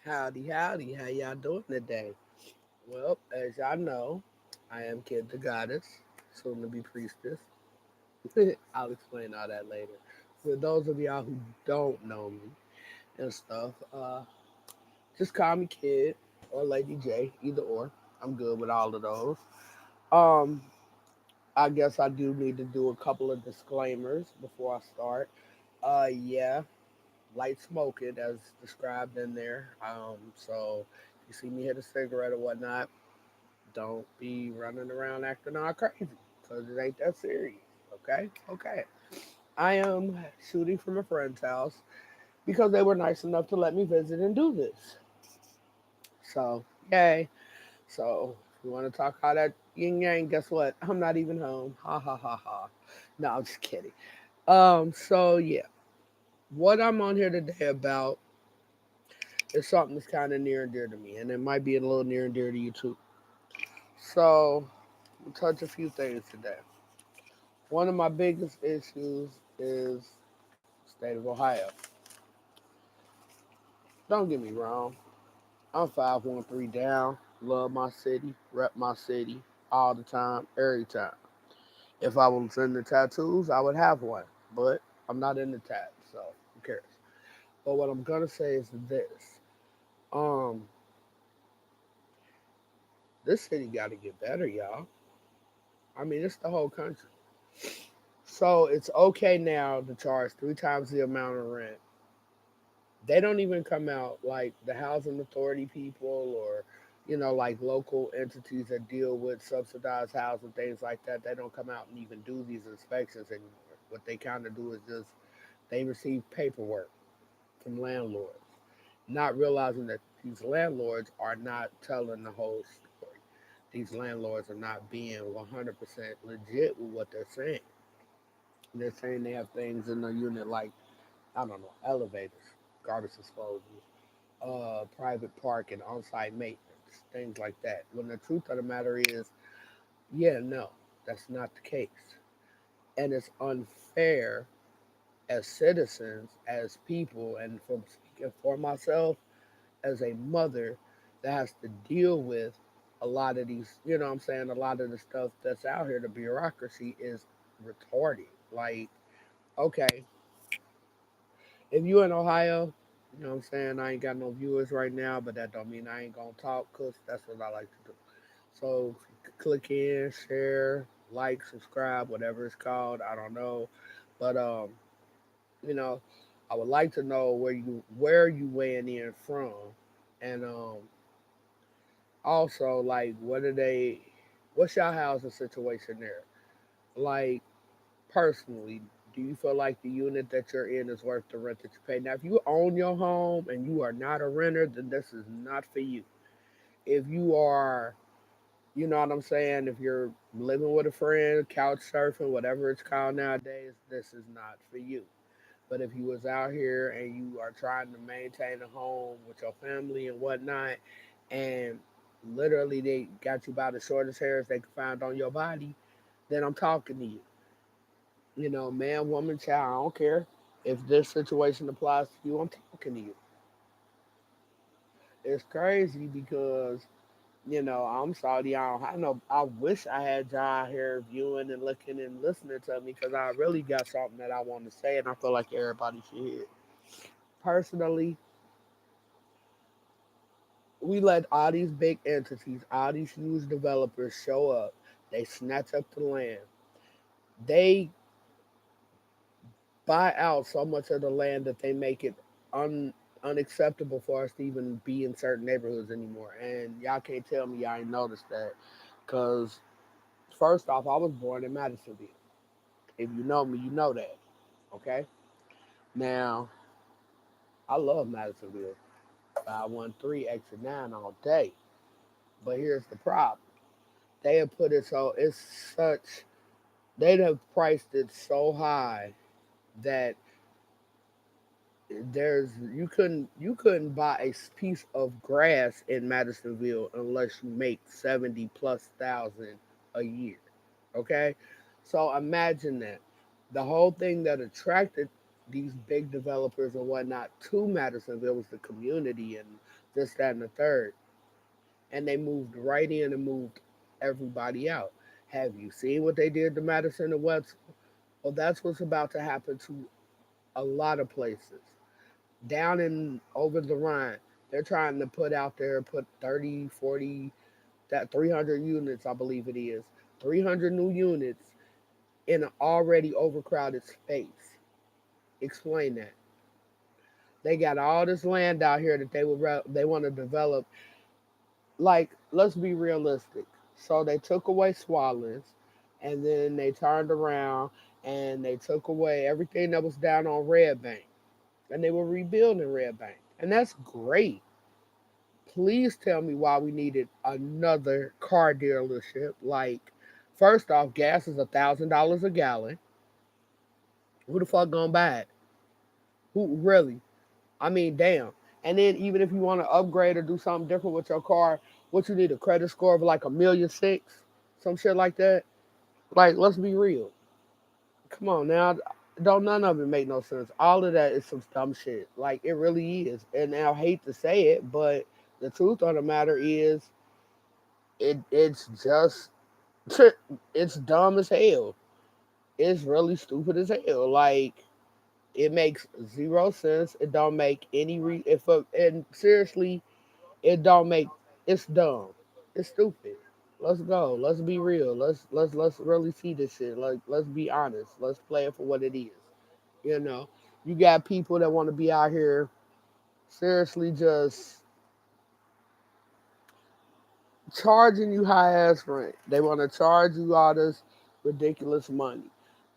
Howdy, howdy. How y'all doing today? Well, as y'all know, I am Kid the Goddess, soon to be Priestess. I'll explain all that later. For those of y'all who don't know me and stuff, just call me Kid or Lady J, either or. I'm good with all of those. Um, I guess I do need to do a couple of disclaimers before I start. Yeah, light smoking as described in there. So if you see me hit a cigarette or whatnot, don't be running around acting all crazy because it ain't that serious. Okay? Okay. I am shooting from a friend's house because they were nice enough to let me visit and do this. So, yay. So, if you want to talk all that yin yang, guess what? I'm not even home. Ha ha ha ha. No, I'm just kidding. So yeah. What I'm on here today about is something that's kind of near and dear to me, and it might be a little near and dear to you too. So, we'll touch a few things today. One of my biggest issues is state of Ohio. Don't get me wrong. I'm 513 down. Love my city. Rep my city all the time, every time. If I was into tattoos, I would have one. But I'm not into tats, so who cares? But what I'm gonna say is this. Um, this city gotta get better, y'all. I mean, it's the whole country. So it's okay now to charge three times the amount of rent. They don't even come out like the housing authority people or like local entities that deal with subsidized housing, things like that. They don't come out and even do these inspections anymore. What they kind of do is just they receive paperwork from landlords, not realizing that these landlords are not telling the whole story. These landlords are not being 100% legit with what they're saying. They're saying they have things in the unit like, I don't know, elevators, garbage disposal, private parking, on-site maintenance, things like that. When the truth of the matter is, yeah, no, that's not the case, and it's unfair as citizens, as people, and from speaking for myself as a mother that has to deal with a lot of these. You know what I'm saying? A lot of the stuff that's out here, the bureaucracy is retarded. Like, okay, if you in Ohio, you know what I'm saying? I ain't got no viewers right now, but that don't mean I ain't gonna talk because that's what I like to do. So click in, share, like, subscribe, whatever it's called. I don't know, but you know, I would like to know where you weighing in from, and also like what's your housing situation there? Like personally, do you feel like the unit that you're in is worth the rent that you pay? Now, if you own your home and you are not a renter, then this is not for you. If you are, you know what I'm saying, if you're living with a friend, couch surfing, whatever it's called nowadays, this is not for you. But if you was out here and you are trying to maintain a home with your family and whatnot, and literally they got you by the shortest hairs they could find on your body, then I'm talking to you. Man, woman, child, I don't care. If this situation applies to you, I'm talking to you. It's crazy because, I'm sorry, I don't have no, I wish I had y'all here viewing and looking and listening to me because I really got something that I want to say and I feel like everybody should hear. Personally, we let all these big entities, all these huge developers show up. They snatch up the land. They buy out so much of the land that they make it unacceptable for us to even be in certain neighborhoods anymore. And y'all can't tell me y'all ain't noticed that. Because, first off, I was born in Madisonville. If you know me, you know that. Okay? Now, I love Madisonville. 513 exit 9 all day. But here's the problem. They have put it so, it's such, they'd have priced it so high that you couldn't buy a piece of grass in Madisonville unless you make 70 plus thousand a year. Okay? So imagine that. The whole thing that attracted these big developers and whatnot to Madisonville was the community and this, that, and the third. And they moved right in and moved everybody out. Have you seen what they did to Madison and Wetzel? Well, that's what's about to happen to a lot of places. Down in over the Rhine, they're trying to put out there, put 30, 40, that 300 units, I believe it is. 300 new units in an already overcrowded space. Explain that. They got all this land out here that they want to develop. Like, let's be realistic. So they took away Swallens, and then they turned around and they took away everything that was down on Red Bank, and they were rebuilding Red Bank, and that's great. Please tell me why we needed another car dealership. Like, first off, gas is $1,000 a gallon. Who the fuck gonna buy it? Who really? I mean, damn. And then even if you want to upgrade or do something different with your car, what you need a credit score of like 1,600,000, some shit like that. Like, let's be real. Come on now, don't none of it make no sense. All of that is some dumb shit. Like, it really is. And I hate to say it, but the truth of the matter is, it's just it's dumb as hell. It's really stupid as hell. Like, it makes zero sense. It don't make any if and seriously, it don't make. It's dumb. It's stupid. Let's go. Let's be real. Let's really see this shit. Like, let's be honest. Let's play it for what it is. You know, you got people that want to be out here seriously just charging you high ass rent. They want to charge you all this ridiculous money.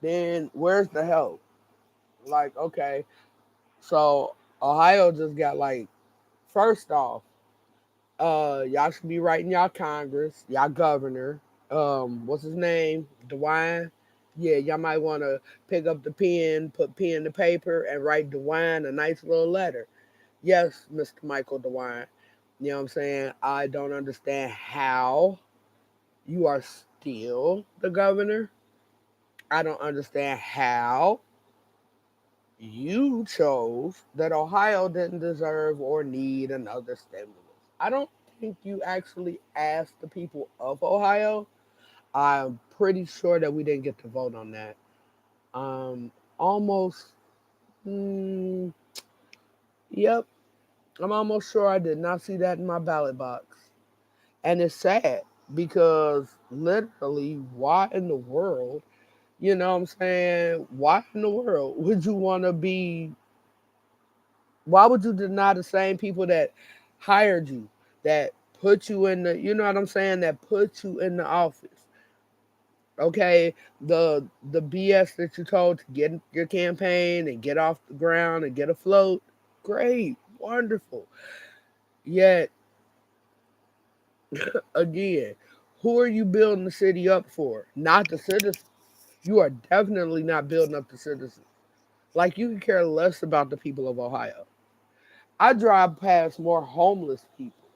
Then where's the help? Like, okay, so Ohio just got like, first off, y'all should be writing y'all Congress, y'all governor. What's his name? DeWine. Yeah, y'all might want to pick up the pen, put pen to paper, and write DeWine a nice little letter. Yes, Mr. Michael DeWine. You know what I'm saying? I don't understand how you are still the governor. I don't understand how you chose that Ohio didn't deserve or need another stimulus. I don't think you actually asked the people of Ohio. I'm pretty sure that we didn't get to vote on that. Um, almost, mm, yep, I'm almost sure I did not see that in my ballot box. And it's sad because literally, why in the world, you know what I'm saying? Why in the world would you want to be, why would you deny the same people that hired you, that put you in the, you know what I'm saying, that put you in the office? Okay, the BS that you told to get your campaign and get off the ground and get afloat, great, wonderful. Yet again, who are you building the city up for? Not the citizens. You are definitely not building up the citizens. Like, you can care less about the people of Ohio. I drive past more homeless people.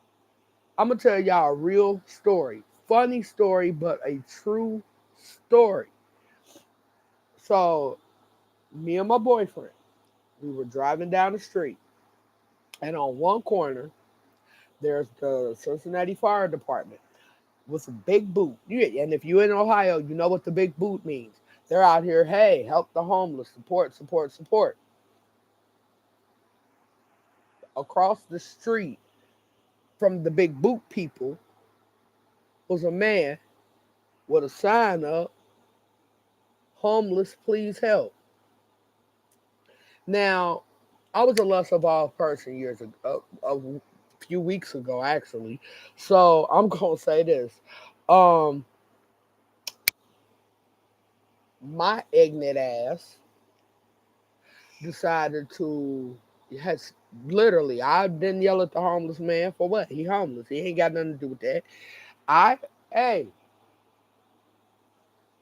I'm gonna tell y'all a real story. Funny story, but a true story. So, me and my boyfriend, we were driving down the street, and on one corner, there's the Cincinnati Fire Department with a big boot. And if you're in Ohio, you know what the big boot means. They're out here, hey, help the homeless, support, support, support. Across the street from the big boot people was a man with a sign up, homeless, please help. Now, I was a less evolved person years ago, a few weeks ago, actually. So I'm gonna say this: um, my ignorant ass decided to, has literally. I didn't yell at the homeless man for what? He homeless. He ain't got nothing to do with that. I, hey,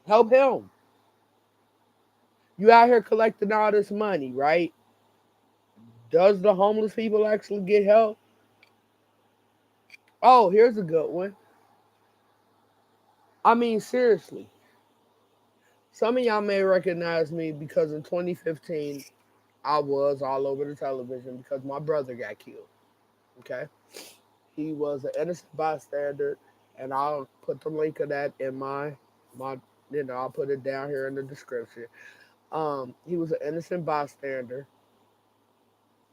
help him. You out here collecting all this money, right? Does the homeless people actually get help? Oh, here's a good one. I mean, seriously, some of y'all may recognize me because in 2015, I was all over the television because my brother got killed. Okay, he was an innocent bystander, and I'll put the link of that in my I'll put it down here in the description. He was an innocent bystander,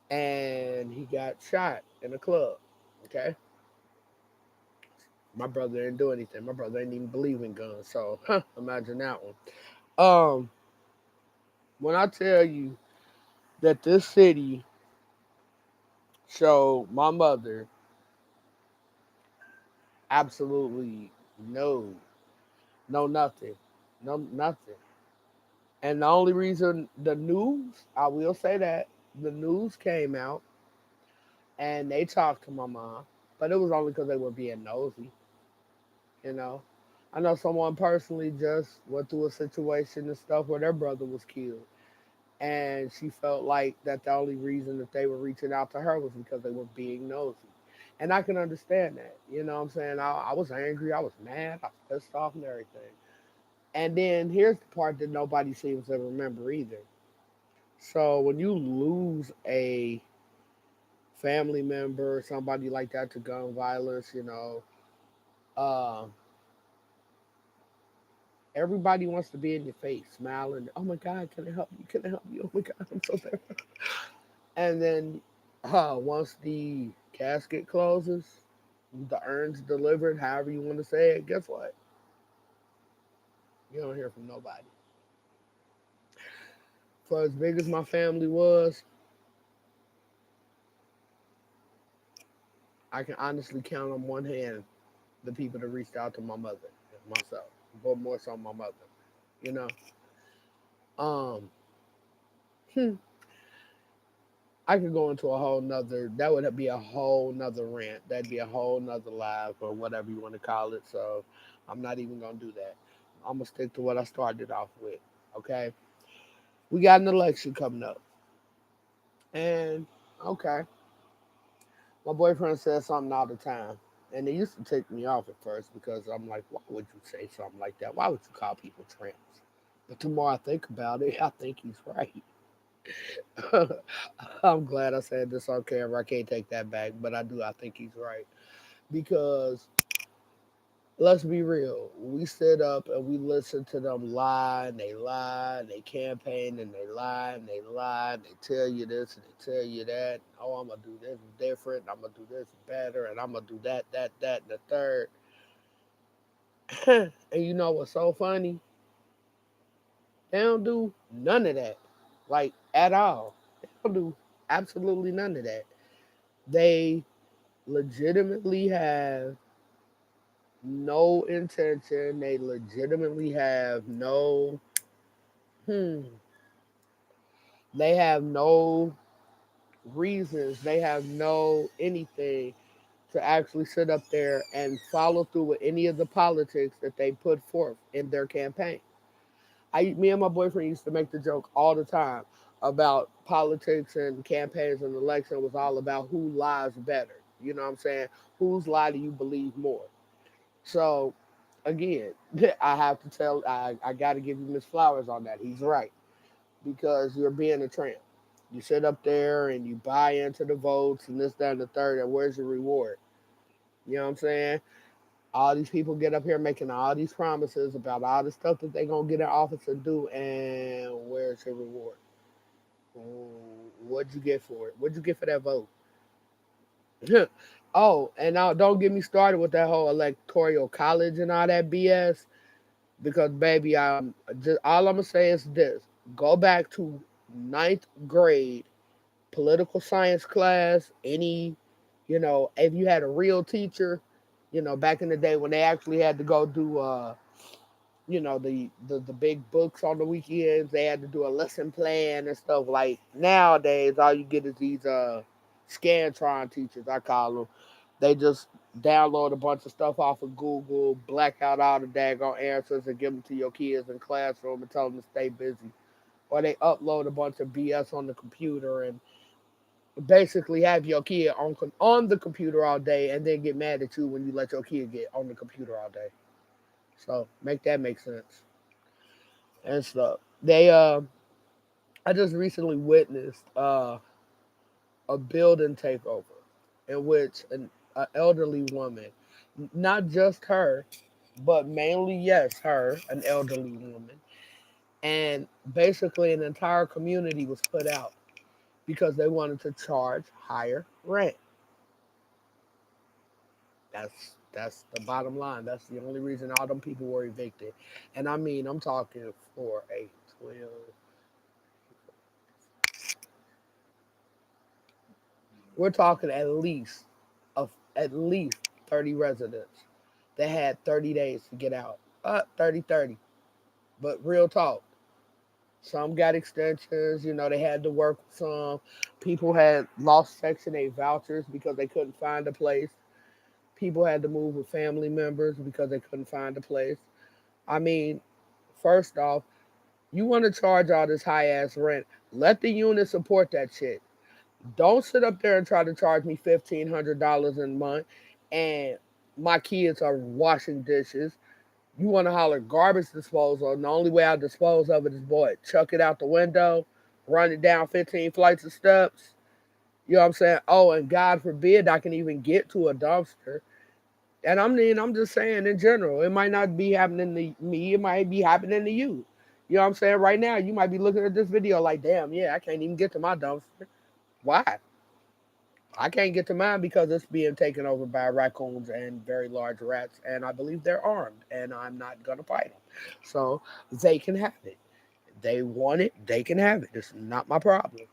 and he got shot in a club. Okay, my brother didn't do anything. My brother didn't even believe in guns, so imagine that one. Um, when I tell you that this city showed my mother absolutely no, no nothing, no nothing. And the only reason the news, I will say that the news came out and they talked to my mom, but it was only because they were being nosy, you know. I know someone personally just went through a situation and stuff where their brother was killed, and she felt like that the only reason that they were reaching out to her was because they were being nosy. And I can understand that, you know what I'm saying? I was angry, I was mad, I was pissed off and everything. And then here's the part that nobody seems to remember either. So when you lose a family member, somebody like that to gun violence, uh, everybody wants to be in your face, smiling. Oh my God, can I help you? Can I help you? Oh my God, I'm so sorry. And then once the casket closes, the urn's delivered, however you want to say it, guess what? You don't hear from nobody. For as big as my family was, I can honestly count on one hand the people that reached out to my mother and myself, but more so my mother. You know, um, hmm, I could go into a whole nother. That would be a whole nother rant. That'd be a whole nother live or whatever you want to call it. So I'm not even gonna do that. I'm gonna stick to what I started off with. Okay, we got an election coming up, and okay, my boyfriend says something all the time. And it used to take me off at first because I'm like, why would you say something like that? Why would you call people tramps? But the more I think about it, I think he's right. I'm glad I said this on camera. I can't take that back, but I do. I think he's right because let's be real. We sit up and we listen to them lie, and they campaign and they lie and they lie and they tell you this and they tell you that. Oh, I'm gonna do this different. I'm gonna do this better, and I'm gonna do that, and the third. And you know what's so funny? They don't do none of that, like at all. They don't do absolutely none of that. They legitimately have no intention. They legitimately have no hmm. They have no reasons. They have no anything to actually sit up there and follow through with any of the politics that they put forth in their campaign. Me and my boyfriend used to make the joke all the time about politics and campaigns and election was all about who lies better. You know what I'm saying? Whose lie do you believe more? So again, I have to tell I gotta give you Miss Flowers on that. He's right. Because you're being a tramp. You sit up there and you buy into the votes and this, that, and the third, and where's your reward? You know what I'm saying? All these people get up here making all these promises about all the stuff that they're gonna get in office and do, and where's your reward? What'd you get for it? What'd you get for that vote? Oh, and now don't get me started with that whole electoral college and all that BS. Because baby, I'm just all I'm gonna say is this: go back to ninth grade political science class. If you had a real teacher, back in the day when they actually had to go do the big books on the weekends. They had to do a lesson plan and stuff. Like nowadays, all you get is these scantron teachers. I call them. They just download a bunch of stuff off of Google, black out all the daggone answers, and give them to your kids in classroom and tell them to stay busy. Or they upload a bunch of BS on the computer and basically have your kid on the computer all day, and then get mad at you when you let your kid get on the computer all day. So make that make sense and stuff. I just recently witnessed a building takeover, in which an elderly woman, not just her, but mainly, yes, her, an elderly woman, and basically an entire community was put out because they wanted to charge higher rent. That's the bottom line. That's the only reason all them people were evicted. And I mean, I'm talking 4, 8, 12. We're talking of at least 30 residents that had 30 days to get out. 30. But real talk. Some got extensions, they had to work with some. People had lost Section 8 vouchers because they couldn't find a place. People had to move with family members because they couldn't find a place. I mean, first off, you want to charge all this high ass rent. Let the unit support that shit. Don't sit up there and try to charge me $1,500 a month and my kids are washing dishes. You want to holler garbage disposal, and the only way I dispose of it is, boy, chuck it out the window, run it down 15 flights of steps. You know what I'm saying? Oh, and God forbid I can even get to a dumpster. And I'm just saying in general, it might not be happening to me, it might be happening to you. You know what I'm saying? Right now, you might be looking at this video like, damn, yeah, I can't even get to my dumpster. Why? I can't get to mine because it's being taken over by raccoons and very large rats, and I believe they're armed, and I'm not gonna fight them. So they can have it. They want it, they can have it. It's not my problem.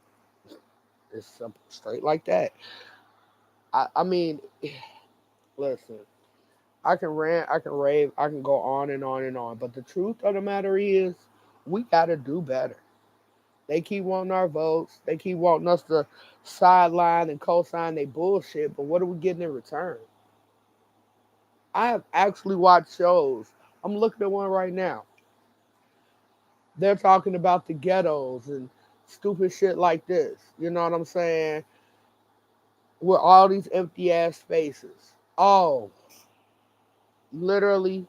It's simple, straight like that. I mean, listen, I can rant, I can rave, I can go on and on and on, but the truth of the matter is, we gotta do better. They keep wanting our votes. They keep wanting us to sideline and co-sign their bullshit, but what are we getting in return? I have actually watched shows. I'm looking at one right now. They're talking about the ghettos and stupid shit like this. You know what I'm saying? With all these empty ass spaces. Oh, literally,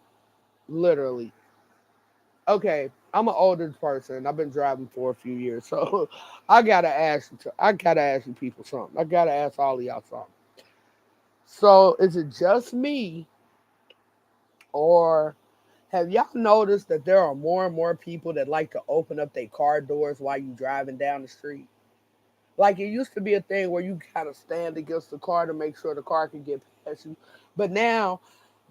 literally. Okay, I'm an older person. I've been driving for a few years, so I gotta ask you people something. I gotta ask all of y'all something. So, is it just me, or have y'all noticed that there are more and more people that like to open up their car doors while you driving down the street? Like it used to be a thing where you kind of stand against the car to make sure the car can get past you. But now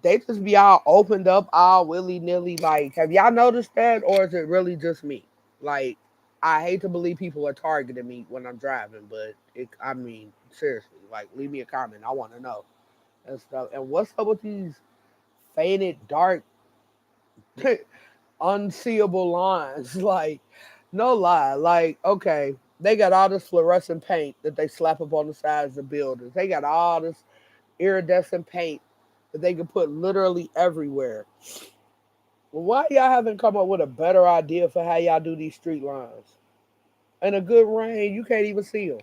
they just be all opened up, all willy nilly. Like, have y'all noticed that, or is it really just me? Like, I hate to believe people are targeting me when I'm driving, but I mean, seriously, like, leave me a comment. I want to know and stuff. And what's up with these faded, dark, unseeable lines? Like, no lie. Like, okay, they got all this fluorescent paint that they slap up on the sides of buildings. They got all this iridescent paint that they can put literally everywhere. Well, why y'all haven't come up with a better idea for how y'all do these street lines? In a good rain, you can't even see them.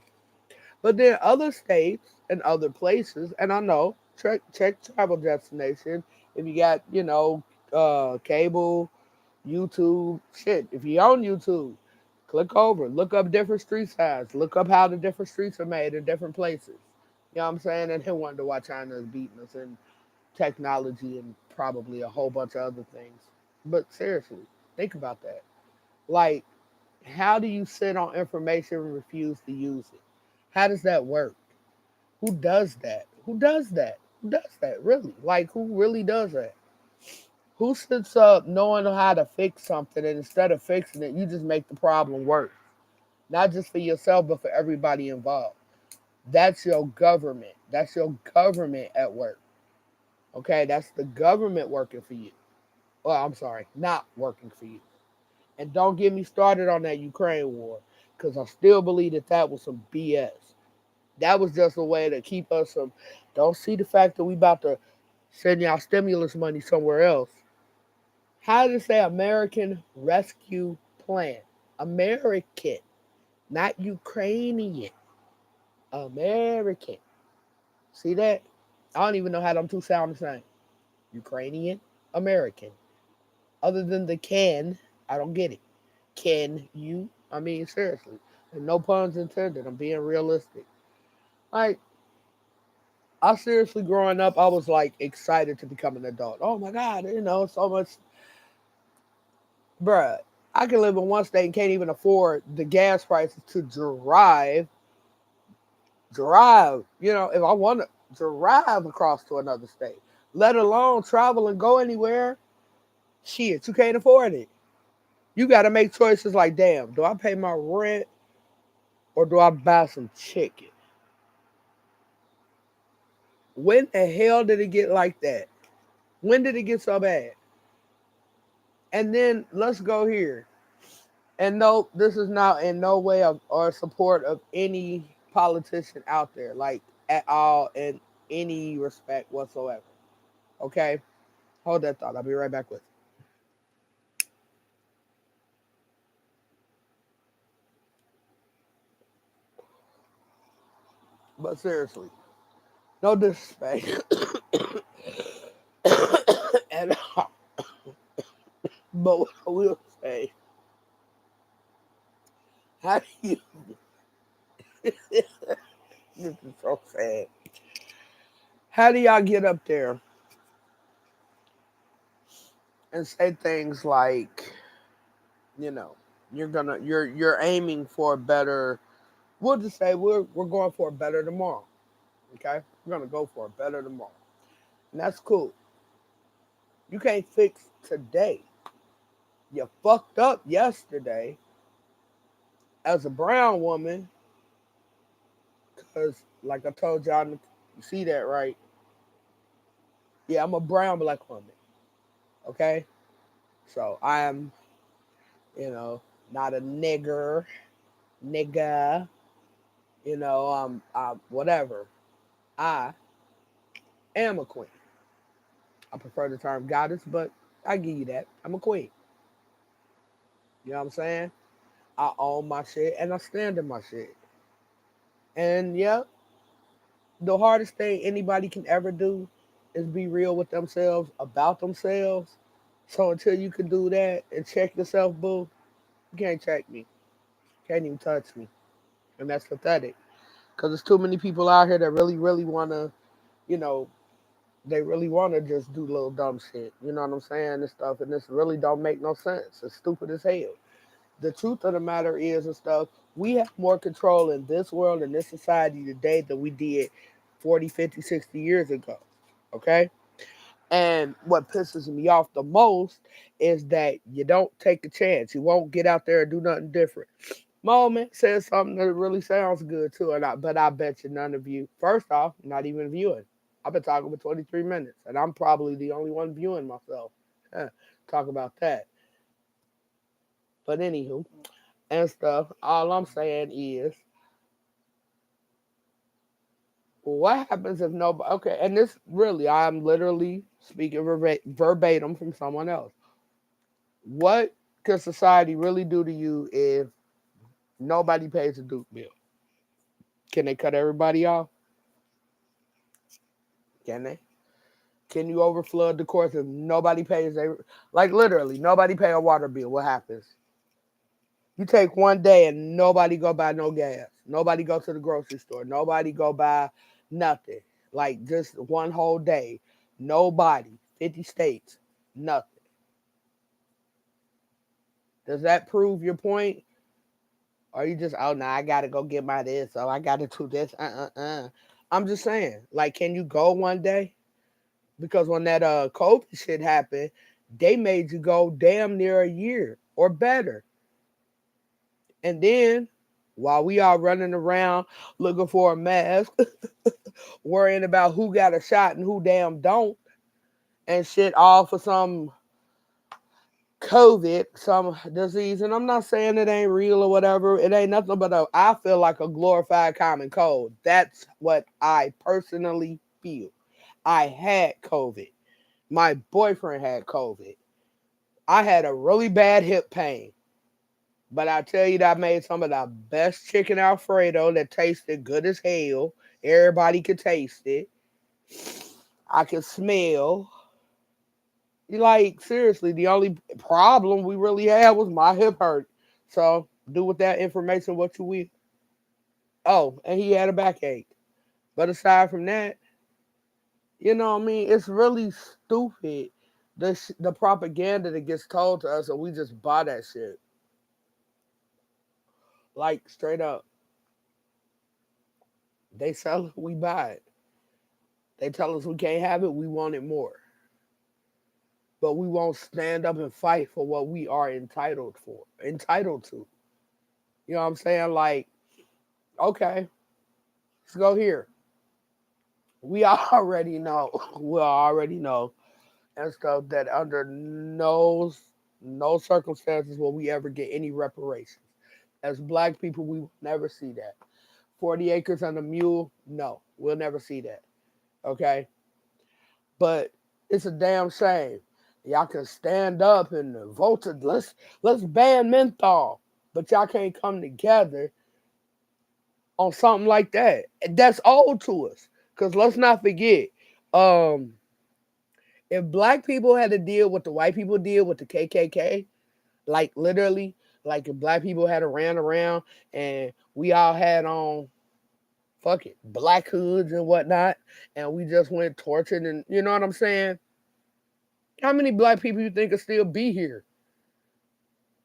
But then other states and other places, and I know, check travel destination. If you got, cable, YouTube, shit. If you own YouTube, click over, look up different street signs, look up how the different streets are made in different places. You know what I'm saying? And then wonder why China is beating us in technology and probably a whole bunch of other things. But seriously, think about that. Like, how do you sit on information and refuse to use it? How does that work? Who does that? Who does that? Who does that? Really? Like, who really does that? Who sits up knowing how to fix something and instead of fixing it, you just make the problem worse? Not just for yourself, but for everybody involved. That's your government. That's your government at work. Okay, that's the government working for you. Well, I'm sorry, not working for you. And don't get me started on that Ukraine war, because I still believe that that was some BS. That was just a way to keep us from. Don't see the fact that we about to send y'all stimulus money somewhere else. How does it say American Rescue Plan? American, not Ukrainian. American. See that? I don't even know how them two sound the same. Ukrainian, American. Other than the can, I don't get it. Can you? I mean, seriously. And no puns intended. I'm being realistic. Like, I seriously, growing up, I was like excited to become an adult. Oh my God, so much, bruh. I can live in one state and can't even afford the gas prices to drive. If I want to drive across to another state, let alone travel and go anywhere. Shit, you can't afford it. You got to make choices like, damn, do I pay my rent or do I buy some chicken? When the hell did it get like that? When did it get so bad? And then let's go here. And no, this is not in no way of or support of any politician out there, like at all, in any respect whatsoever. Okay? Hold that thought. I'll be right back with you. But seriously, no disrespect at all. But what I will say, how do you, this is so sad. How do y'all get up there and say things like, you know, you're aiming for a better, we'll just say we're going for a better tomorrow. Okay? We're gonna go for a better tomorrow. And that's cool. You can't fix today. You fucked up yesterday as a brown woman, because like I told y'all, you see that, right? Yeah, I'm a brown black woman. Okay? So I am, you know, not a nigga, whatever. I am a queen. I prefer the term goddess, but I give you that. I'm a queen. You know what I'm saying? I own my shit and I stand in my shit. And yeah, the hardest thing anybody can ever do is be real with themselves about themselves. So until you can do that and check yourself, boo, you can't check me. Can't even touch me. And that's pathetic. Because there's too many people out here that really, really want to, you know, they really want to just do little dumb shit. You know what I'm saying? And stuff. And this really don't make no sense. It's stupid as hell. The truth of the matter is and stuff, we have more control in this world and this society today than we did 40, 50, 60 years ago. Okay? And what pisses me off the most is that you don't take a chance. You won't get out there and do nothing different. Moment says something that really sounds good too, but I bet you none of you, first off, not even viewing. I've been talking for 23 minutes, and I'm probably the only one viewing myself. Talk about that. But anywho, and stuff, all I'm saying is, what happens if nobody, okay, and this really, I'm literally speaking verbatim from someone else. What could society really do to you if nobody pays a Duke bill? Can they cut everybody off? Can they? Can you overflood the courts if nobody pays like literally nobody pay a water bill? What happens? You take one day and nobody go buy no gas. Nobody go to the grocery store. Nobody go buy nothing. Like just one whole day. Nobody. 50 states. Nothing. Does that prove your point? Or you just, oh no, I gotta go get my this, so I gotta do this. I'm just saying, like, can you go one day? Because when that COVID shit happened, they made you go damn near a year or better. And then while we are running around looking for a mask, worrying about who got a shot and who damn don't, and shit all for some COVID, some disease. And I'm not saying it ain't real or whatever. It ain't nothing but I feel like a glorified common cold. That's what I personally feel. I had COVID. My boyfriend had COVID. I had a really bad hip pain. But I tell you that I made some of the best chicken Alfredo that tasted good as hell. Everybody could taste it. I could smell. Like, seriously, the only problem we really had was my hip hurt. So do with that information what you will. Oh, and he had a backache. But aside from that, You know what I mean? It's really stupid. The propaganda that gets told to us, and we just buy that shit. Like straight up, they sell it, we buy it. They tell us we can't have it, we want it more. But we won't stand up and fight for what we are entitled to. You know what I'm saying? Like, okay, let's go here. We already know, we already know and stuff that under no circumstances will we ever get any reparations. As black people, we will never see that. 40 acres and a mule, no, we'll never see that. Okay? But it's a damn shame. Y'all can stand up and vote to let's ban menthol, but y'all can't come together on something like that. That's old to us. Cause let's not forget, um, if black people had to deal with the white people deal with the KKK, like literally, like if black people had to ran around and we all had on fuck it, black hoods and whatnot, and we just went tortured and you know what I'm saying? How many black people you think could still be here?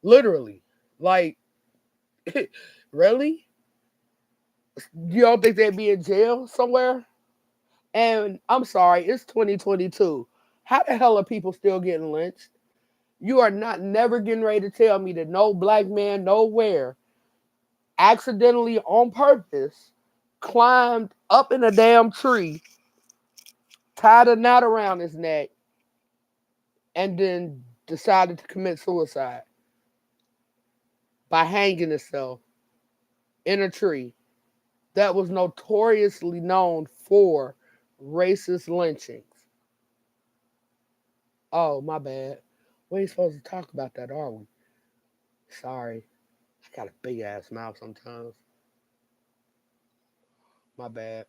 Literally. Like, really? You don't think they'd be in jail somewhere? And I'm sorry, it's 2022. How the hell are people still getting lynched? You are not never getting ready to tell me that no black man nowhere accidentally on purpose climbed up in a damn tree, tied a knot around his neck, and then decided to commit suicide by hanging himself in a tree that was notoriously known for racist lynchings. Oh, my bad. We ain't supposed to talk about that, are we? Sorry. I got a big ass mouth sometimes. My bad.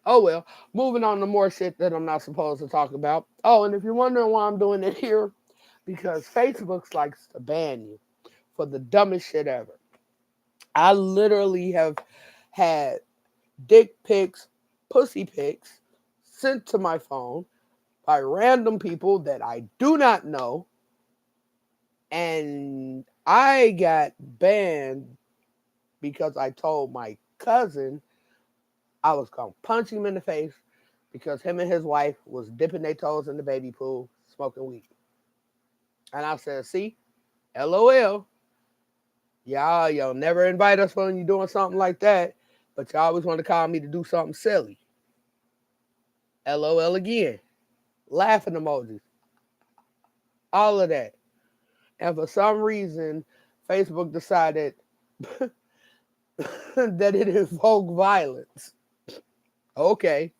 Oh well, moving on to more shit that I'm not supposed to talk about. Oh, and if you're wondering why I'm doing it here, because Facebook likes to ban you for the dumbest shit ever. I literally have had dick pics, pussy pics sent to my phone by random people that I do not know, and I got banned because I told my cousin I was gonna punch him in the face because him and his wife was dipping their toes in the baby pool, smoking weed. And I said, see, LOL, y'all never invite us when you're doing something like that, but y'all always want to call me to do something silly. LOL again. Laughing emojis. All of that. And for some reason, Facebook decided that it invoked violence. Okay.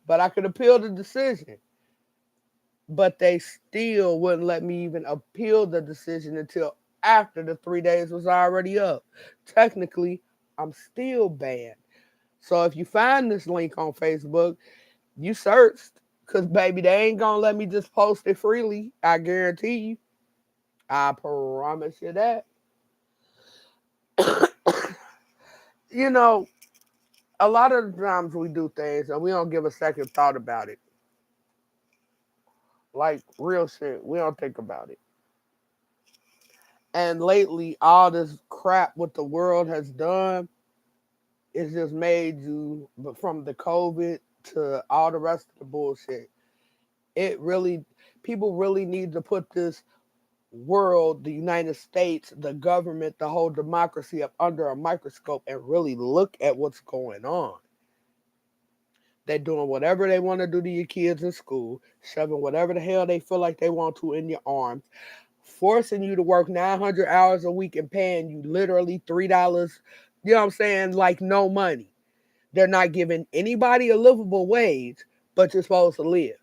But I could appeal the decision. But they still wouldn't let me even appeal the decision until after the 3 days was already up. Technically, I'm still banned. So if you find this link on Facebook, you searched, because baby, they ain't gonna let me just post it freely. I guarantee you. I promise you that. You know, a lot of the times we do things and we don't give a second thought about it. Like real shit. We don't think about it. And lately, all this crap what the world has done is just made you, from the COVID to all the rest of the bullshit. It really, people really need to put this world, the United States, the government, the whole democracy up under a microscope and really look at what's going on. They're doing whatever they want to do to your kids in school, shoving whatever the hell they feel like they want to in your arms, forcing you to work 900 hours a week and paying you literally $3, you know what I'm saying, like no money. They're not giving anybody a livable wage, but you're supposed to live.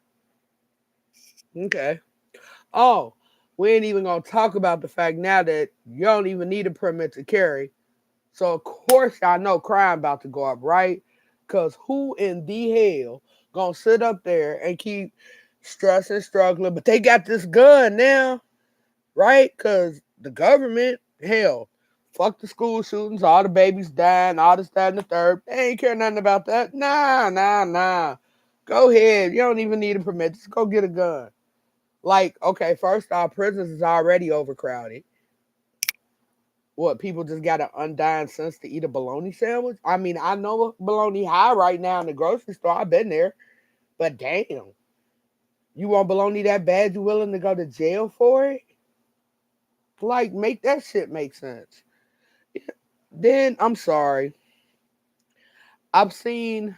Okay. Oh, we ain't even going to talk about the fact now that you don't even need a permit to carry. So, of course, y'all know crime about to go up, right? Because who in the hell going to sit up there and keep stressing, struggling, but they got this gun now, right? Because the government, hell, fuck the school shootings, all the babies dying, all this, that, and the third. They ain't care nothing about that. Nah. Go ahead. You don't even need a permit. Just go get a gun. Like, okay, first off, prisons is already overcrowded. What, people just got an undying sense to eat a bologna sandwich? I mean, I know a bologna high right now in the grocery store. I've been there. But damn, you want bologna that bad you willing to go to jail for it? Like, make that shit make sense. Then, I'm sorry. I've seen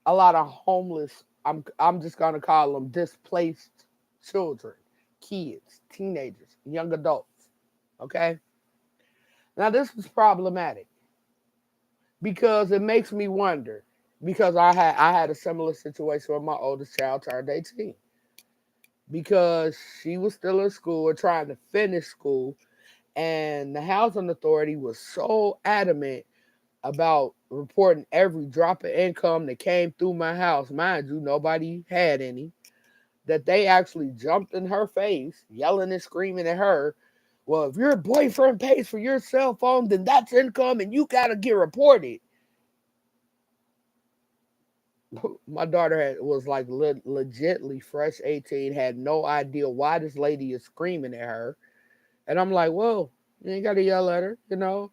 a lot of homeless, I'm just gonna call them displaced children, kids, teenagers, young adults. Okay? Now this is problematic because it makes me wonder. Because I had a similar situation when my oldest child turned 18. Because she was still in school or trying to finish school, and the housing authority was so adamant about reporting every drop of income that came through my house. Mind you, nobody had any. That they actually jumped in her face, yelling and screaming at her. Well, if your boyfriend pays for your cell phone, then that's income and you gotta get reported. My daughter was like legitly fresh 18, had no idea why this lady is screaming at her. And I'm like, well, you ain't gotta yell at her, you know.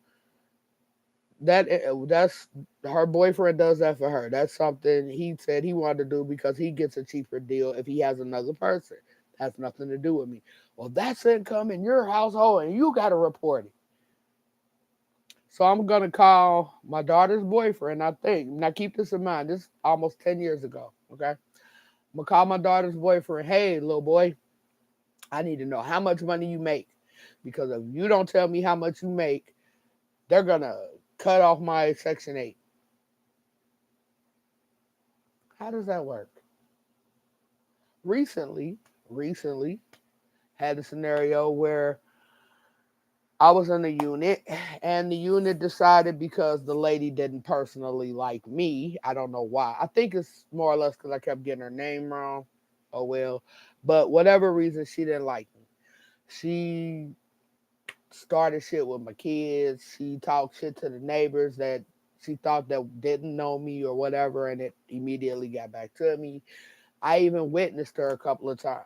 That's her boyfriend does that for her. That's something he said he wanted to do because he gets a cheaper deal if he has another person. Has nothing to do with me. Well, that's income in your household, and you got to report it. So I'm gonna call my daughter's boyfriend. I think now keep this in mind. This is almost 10 years ago. Okay, I'm gonna call my daughter's boyfriend. Hey, little boy, I need to know how much money you make because if you don't tell me how much you make, they're gonna cut off my Section 8. How does that work? Recently had a scenario where I was in a unit and the unit decided because the lady didn't personally like me. I don't know why. I think it's more or less because I kept getting her name wrong. Oh well. But whatever reason, she didn't like me. She started shit with my kids. She talked shit to the neighbors that she thought that didn't know me or whatever, and it immediately got back to me. I even witnessed her a couple of times.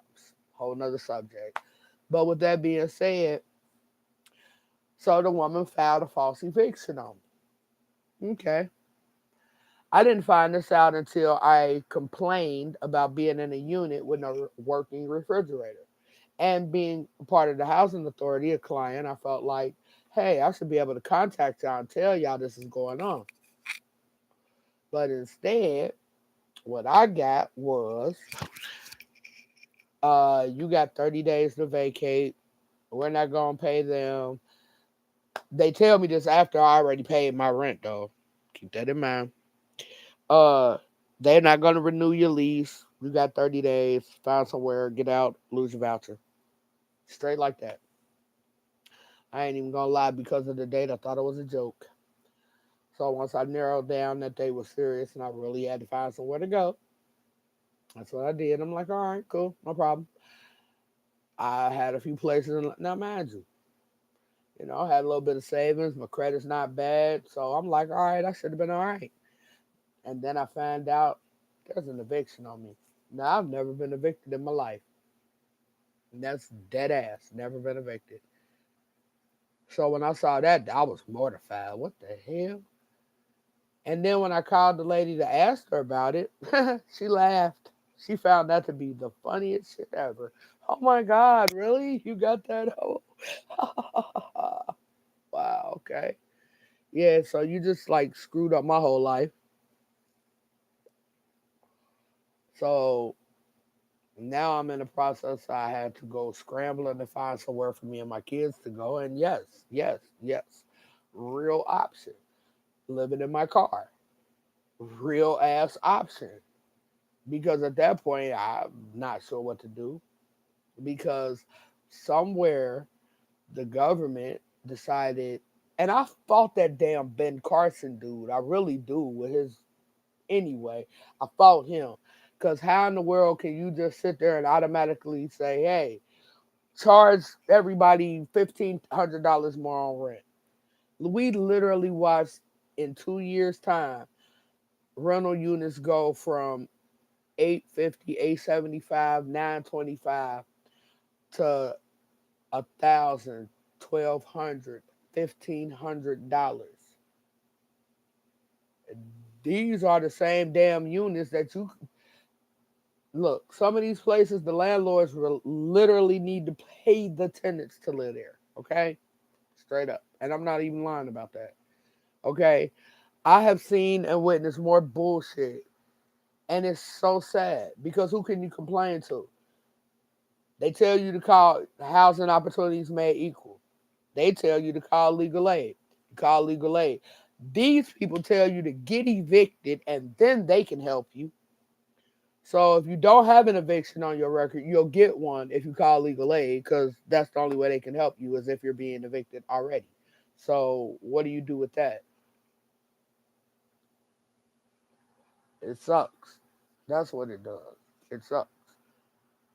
Whole nother subject. But with that being said, so the woman filed a false eviction on me. Okay. I didn't find this out until I complained about being in a unit with no working refrigerator. And being part of the housing authority, a client, I felt like, hey, I should be able to contact y'all and tell y'all this is going on. But instead, what I got was, you got 30 days to vacate. We're not going to pay them. They tell me this after I already paid my rent, though. Keep that in mind. Uh, they're not going to renew your lease. You got 30 days. Find somewhere, get out, lose your voucher. Straight like that. I ain't even going to lie, because of the date, I thought it was a joke. So once I narrowed down that they were serious and I really had to find somewhere to go, that's what I did. I'm like, all right, cool, no problem. I had a few places. Now, mind you, I had a little bit of savings. My credit's not bad. So I'm like, all right, I should have been all right. And then I found out there's an eviction on me. Now, I've never been evicted in my life. And that's dead ass. Never been evicted. So when I saw that, I was mortified. What the hell? And then when I called the lady to ask her about it, she laughed. She found that to be the funniest shit ever. Oh my God, really? You got that? Oh. Wow, okay. Yeah, so you just like screwed up my whole life. So now I'm in the process. I had to go scrambling to find somewhere for me and my kids to go. And yes, yes, yes. Real option. Living in my car. Real ass option. Because at that point, I'm not sure what to do. Because somewhere the government decided, and I fought that damn Ben Carson dude. I really do with his anyway. I fought him. Because how in the world can you just sit there and automatically say, hey, charge everybody $1,500 more on rent? We literally watched in 2 years' time rental units go from 850, 875, 925 to 1,000, 1,200, $1,500. These are the same damn units that you look. Some of these places, the landlords literally need to pay the tenants to live there. Okay, straight up, and I'm not even lying about that. Okay, I have seen and witnessed more bullshit, and it's so sad because who can you complain to? They tell you to call housing opportunities made equal. They tell you to call legal aid. You call legal aid. These people tell you to get evicted and then they can help you. So if you don't have an eviction on your record, you'll get one if you call legal aid because that's the only way they can help you is if you're being evicted already. So what do you do with that? It sucks. That's what it does. It sucks.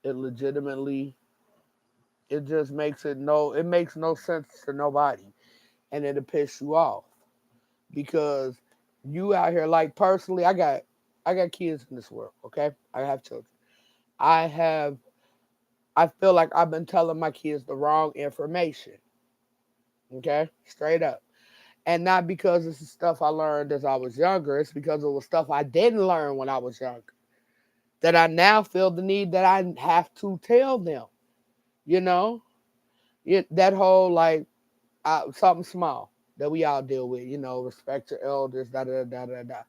It legitimately, it makes no sense to nobody. And it'll piss you off because you out here like personally, I got kids in this world, okay? I have children. I have I feel like I've been telling my kids the wrong information, okay? Straight up. And not because it's the stuff I learned as I was younger, it's because it was stuff I didn't learn when I was younger. That I now feel the need that I have to tell them, you know? That whole like something small that we all deal with, respect your elders, da da da da da.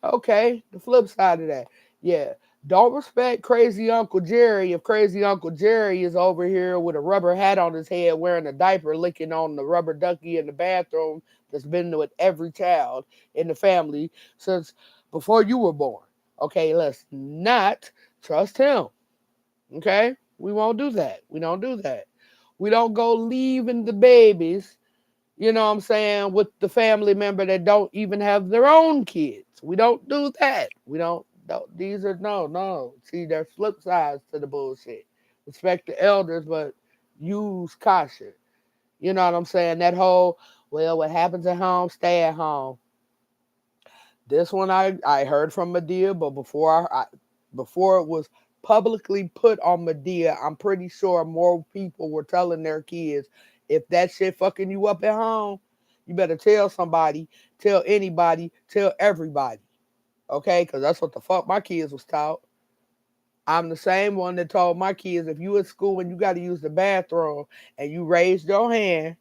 Okay, the flip side of that. Yeah. Don't respect crazy Uncle Jerry if crazy Uncle Jerry is over here with a rubber hat on his head wearing a diaper licking on the rubber ducky in the bathroom that's been with every child in the family since before you were born. Okay, let's not trust him. Okay? We won't do that. We don't do that. We don't go leaving the babies, what I'm saying, with the family member that don't even have their own kids. We don't do that. We don't these are no. See, there's flip sides to the bullshit. Respect the elders, but use caution. You know what I'm saying? That whole, well, what happens at home, stay at home. This one I heard from Medea, but before it was publicly put on Medea, I'm pretty sure more people were telling their kids, if that shit fucking you up at home, you better tell somebody, tell anybody, tell everybody. Okay? Because that's what the fuck my kids was taught. I'm the same one that told my kids if you at school and you got to use the bathroom and you raised your hand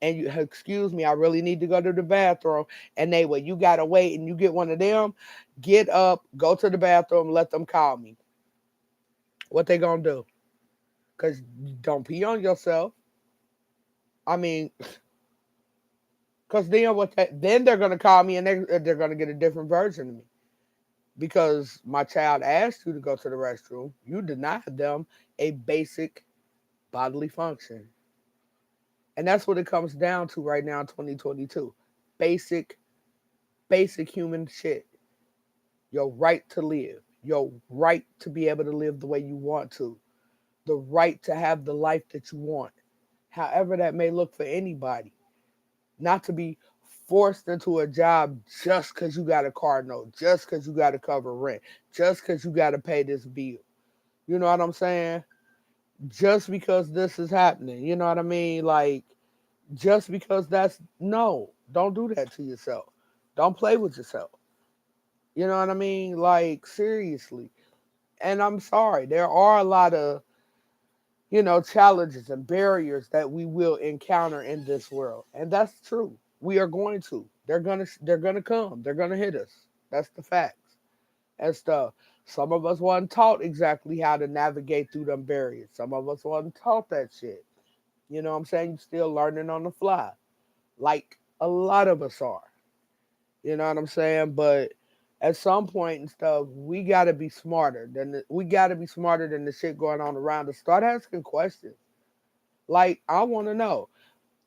and you excuse me, I really need to go to the bathroom. And they you gotta wait and you get one of them, get up, go to the bathroom, let them call me. What they gonna do? Cause don't pee on yourself. I mean, cause then they're gonna call me and they're gonna get a different version of me. Because my child asked you to go to the restroom, you denied them a basic bodily function. And that's what it comes down to right now in 2022. Basic, basic human shit. Your right to live, your right to be able to live the way you want to, the right to have the life that you want, however that may look for anybody. Not to be forced into a job just because you got a car note, just because you got to cover rent, just because you got to pay this bill. You know what I'm saying? Just because this is happening. You know what I mean? Like, just because no, don't do that to yourself. Don't play with yourself. You know what I mean? Like, seriously. And I'm sorry, there are a lot of, challenges and barriers that we will encounter in this world. And that's true. We are going to. They're gonna come. They're gonna hit us. That's the facts. And stuff. Some of us wasn't taught exactly how to navigate through them barriers. Some of us wasn't taught that shit. You know what I'm saying? You're still learning on the fly. Like a lot of us are. You know what I'm saying? But at some point and stuff, we gotta be smarter than the shit going on around us. Start asking questions. Like, I wanna know,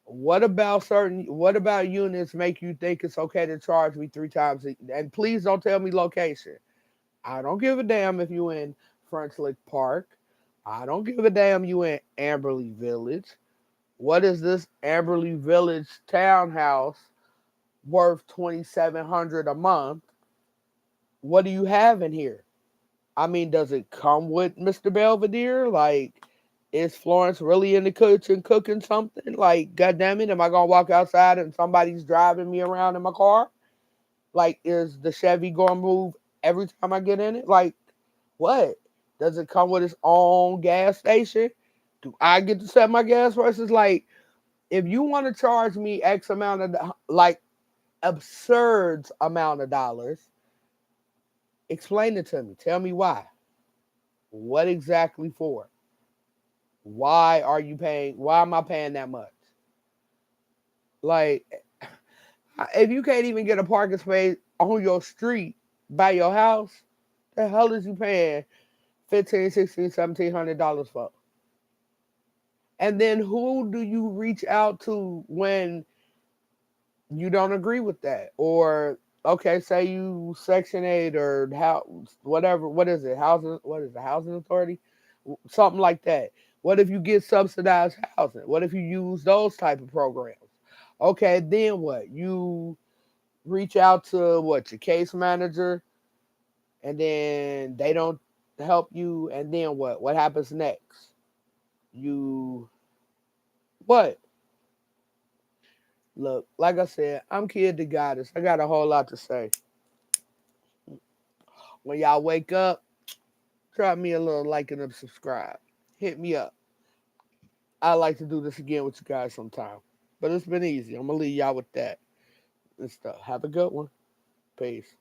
what about units make you think it's okay to charge me three times and please don't tell me location. I don't give a damn if you in French Lick Park. I don't give a damn you in Amberley Village. What is this Amberley Village townhouse worth $2,700 a month? what do you have in here? I mean, does it come with Mr. Belvedere? Like, is Florence really in the kitchen cooking something? Like, goddamn it, am I gonna walk outside and somebody's driving me around in my car? Like, is the Chevy gonna move every time I get in it? Like, what? Does it come with its own gas station? Do I get to set my gas prices? Like, if you want to charge me X amount of like absurd amount of dollars, explain it to me. Tell me why. What exactly for? Why are you paying? Why am I paying that much? Like, if you can't even get a parking space on your street by your house, the hell is you paying 15, 16, $1,700 for? And then who do you reach out to when you don't agree with that? Or okay, say you Section 8 or how whatever, what is it? Housing, what is the housing authority? Something like that. What if you get subsidized housing? What if you use those type of programs? Okay, then what? You reach out to what, your case manager, and then they don't help you, and then what? What happens next? You what? Look, like I said, I'm Kid the Goddess. I got a whole lot to say. When y'all wake up, drop me a little like and a subscribe. Hit me up. I like to do this again with you guys sometime. But it's been easy. I'm gonna leave y'all with that and stuff. Have a good one. Peace.